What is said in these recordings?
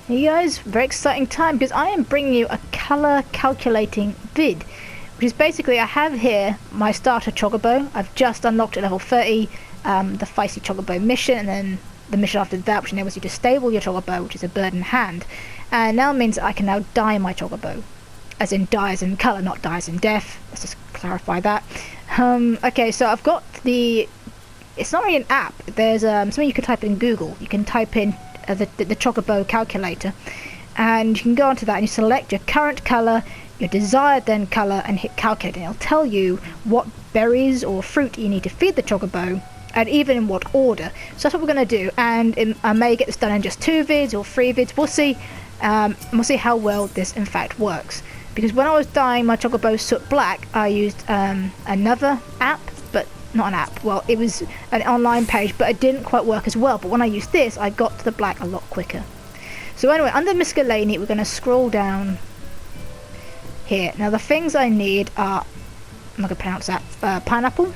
Hey guys, very exciting time because I am bringing you a color calculating vid, which is basically I have here my starter Chocobo. I've just unlocked at level 30 the Feisty Chocobo mission, and then the mission after that, which enables you to stable your Chocobo, which is a bird in hand, and now means that I can now dye my Chocobo, as in dye as in color, not dye as in death. Let's just clarify that. Okay, so I've got the. It's not really an app. There's something you can type in Google. You can type in the Chocobo calculator, and you can go onto that and you select your current color, your desired then color, and hit calculate, and it'll tell you what berries or fruit you need to feed the Chocobo, and even in what order. So that's what we're going to do, and I may get this done in just 2 vids or 3 vids. We'll see. We'll see how well this in fact works, because when I was dyeing my Chocobo soot black, I used another app, but not an app, well, it was an online page, but it didn't quite work as well. But when I used this, I got to the black a lot quicker. So anyway, under miscellany, we're going to scroll down here. Now the things I need are, I'm not going to pronounce that, pineapple.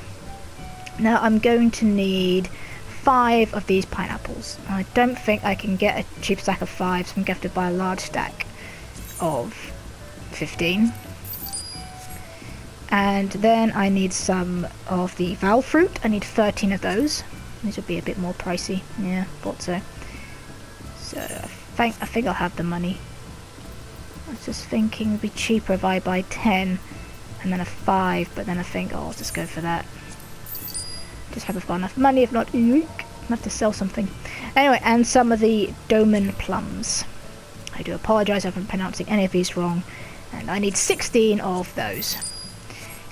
Now I'm going to need 5 of these pineapples. I don't think I can get a cheap stack of 5, so I'm going to have to buy a large stack of 15. And then I need some of the val fruit. I need 13 of those. These would be a bit more pricey. Yeah, thought so. So I think I'll have the money. I was just thinking it would be cheaper if I buy 10 and then a 5, but then I think, oh, I'll just go for that. Just haven't got enough money. If not, I have to sell something. Anyway, and some of the Doman plums. I do apologise if I'm pronouncing any of these wrong. And I need 16 of those.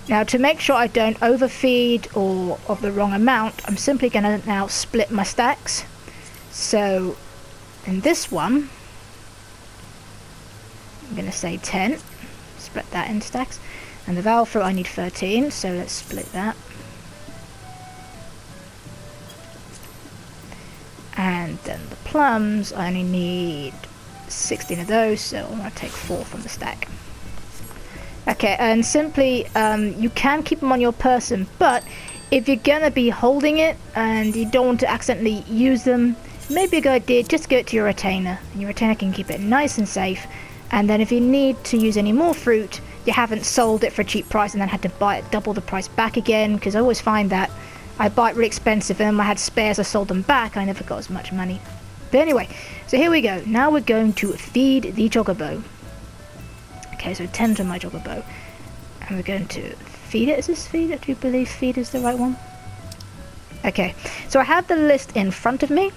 Now, to make sure I don't overfeed or of the wrong amount, I'm simply going to now split my stacks. So, in this one, I'm going to say 10. Split that in stacks. And the val fruit I need 13, so let's split that. And then the plums, I only need 16 of those, so I'm going to take 4 from the stack. Okay, and simply, you can keep them on your person, but if you're going to be holding it and you don't want to accidentally use them, maybe a good idea, just give it to your retainer. And your retainer can keep it nice and safe, and then if you need to use any more fruit, you haven't sold it for a cheap price and then had to buy it double the price back again, because I always find that I buy it really expensive and then when I had spares I sold them back, I never got as much money. But anyway, so here we go. Now we're going to feed the Chocobo. Okay, so 10 to my Chocobo. And we're going to feed it. Is this feed it? Do you believe feed is the right one? Okay, so I have the list in front of me.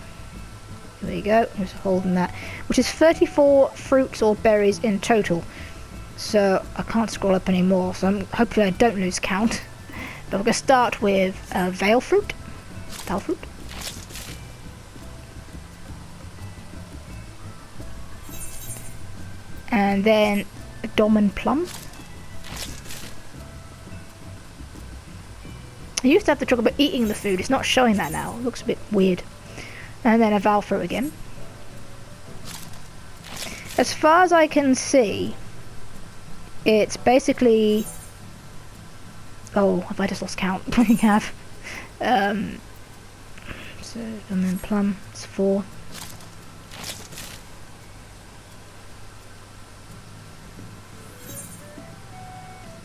There you go, just holding that. Which is 34 fruits or berries in total. So I can't scroll up anymore, so hopefully I don't lose count. But we're going to start with val fruit. Val fruit. And then Doman plum. I used to have the Chocobo eating the food. It's not showing that now. It looks a bit weird. And then a val fruit again. As far as I can see, it's basically... Oh, have I just lost count? We have. So, and then plum, it's 4.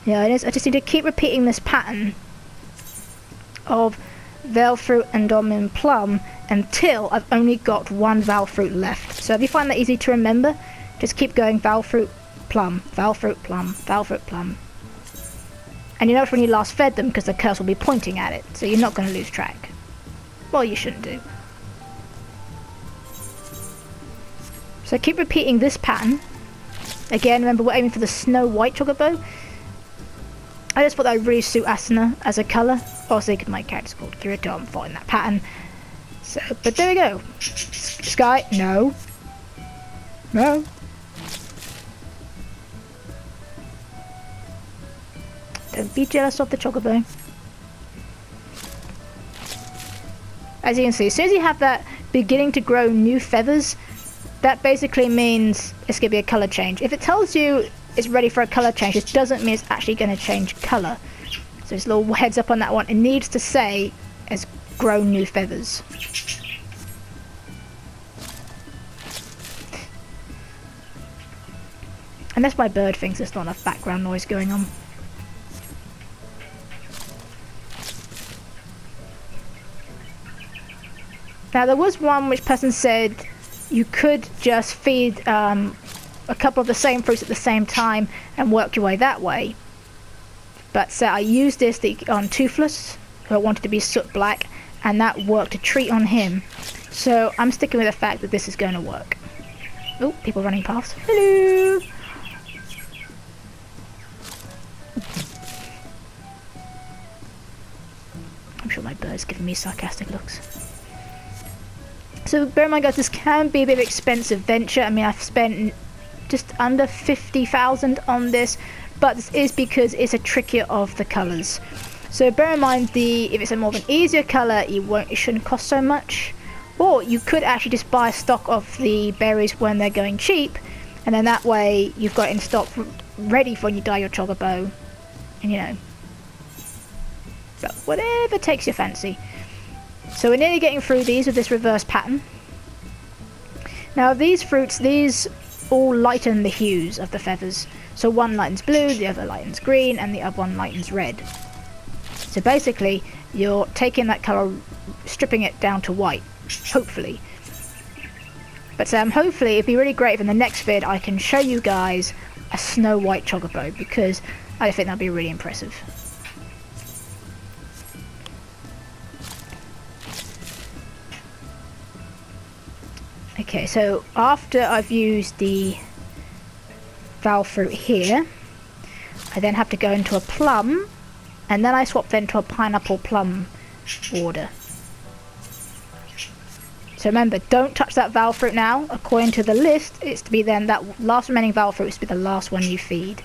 Yeah, it is. I just need to keep repeating this pattern of val fruit and Doman plum until I've only got 1 val fruit left. So if you find that easy to remember, just keep going val fruit, plum, val fruit, plum, val fruit, plum. And you know it's when you last fed them because the cursor will be pointing at it, so you're not going to lose track. Well, you shouldn't do. So keep repeating this pattern. Again, remember we're aiming for the snow white Chocobo. I just thought that would really suit Asuna as a colour. Also, my character's called Kirito, I'm following that pattern. So, but there we go. Sky, no. No. Don't be jealous of the Chocobo. As you can see, as soon as you have that beginning to grow new feathers, that basically means it's going to be a colour change. If it tells you it's ready for a colour change, it doesn't mean it's actually going to change colour. So just a little heads up on that one. It needs to say it's grown new feathers. Unless my bird thinks there's not enough background noise going on. Now there was one which person said you could just feed a couple of the same fruits at the same time and work your way that way. But so I used this on Toothless, who I wanted to be soot black, and that worked a treat on him. So I'm sticking with the fact that this is going to work. Oh, people running past. Hello! I'm sure my bird's giving me sarcastic looks. So bear in mind guys, this can be a bit of an expensive venture. I mean, I've spent just under 50,000 on this, but this is because it's a trickier of the colours. So bear in mind, if it's a more of an easier colour, it shouldn't cost so much. Or you could actually just buy stock of the berries when they're going cheap, and then that way you've got it in stock ready for when you dye your Chocobo, and you know. But whatever takes your fancy. So we're nearly getting through these with this reverse pattern. Now these fruits, these all lighten the hues of the feathers. So one lightens blue, the other lightens green, and the other one lightens red. So basically, you're taking that colour, stripping it down to white, hopefully. But hopefully it'd be really great if in the next vid I can show you guys a snow white Chocobo, because I think that'd be really impressive. Okay, so after I've used the Val fruit here, I then have to go into a plum, and then I swap then to a pineapple plum order. So remember, don't touch that Val fruit now. According to the list, it's to be then that last remaining Val fruit is to be the last one you feed.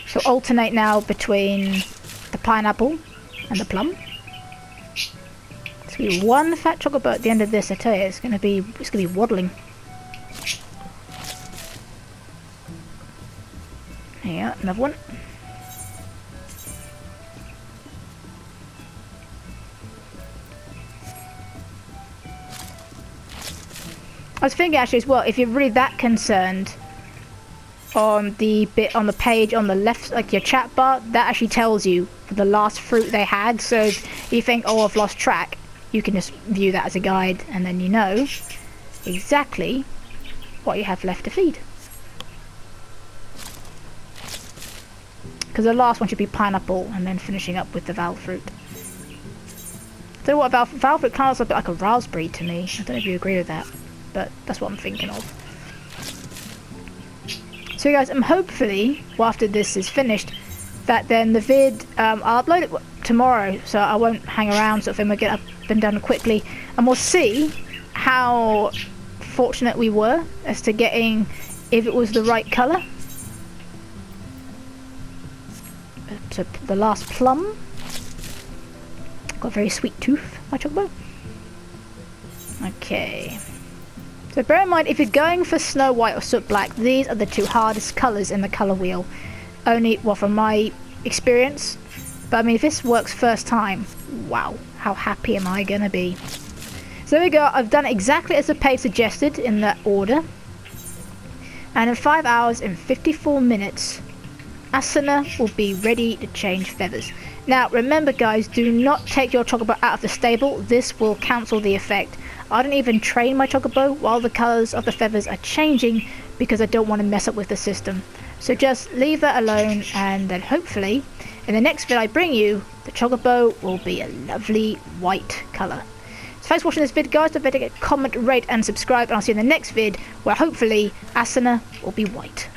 So alternate now between the pineapple and the plum. It's gonna be one fat Chocobo at the end of this. I tell you, it's gonna be waddling. Yeah, another one. I was thinking actually as well, if you're really that concerned, on the bit on the page on the left, like your chat bar, that actually tells you the last fruit they had. So if you think, oh, I've lost track, you can just view that as a guide, and then you know exactly what you have left to feed. Because the last one should be pineapple, and then finishing up with the Val fruit. I don't know what Val fruit kind of looks a bit like a raspberry to me. I don't know if you agree with that, but that's what I'm thinking of. So guys, hopefully, well, after this is finished, that then the vid, I'll upload it tomorrow, so I won't hang around, sort of thing. We'll get up and done quickly, and we'll see how fortunate we were as to getting, if it was the right colour. So the last plum. Got a very sweet tooth, my Chocobo. Okay. So bear in mind, if you're going for Snow White or Soot Black, these are the two hardest colours in the colour wheel. Only, well, from my experience. But I mean, if this works first time, wow, how happy am I going to be? So there we go, I've done it exactly as the page suggested in that order. And in 5 hours and 54 minutes, Asuna will be ready to change feathers. Now remember guys, do not take your Chocobo out of the stable. This will cancel the effect. I don't even train my Chocobo while the colours of the feathers are changing, because I don't want to mess up with the system. So just leave that alone, and then hopefully in the next vid I bring you, the Chocobo will be a lovely white colour. So thanks for watching this vid guys. Don't forget to comment, rate and subscribe, and I'll see you in the next vid where hopefully Asuna will be white.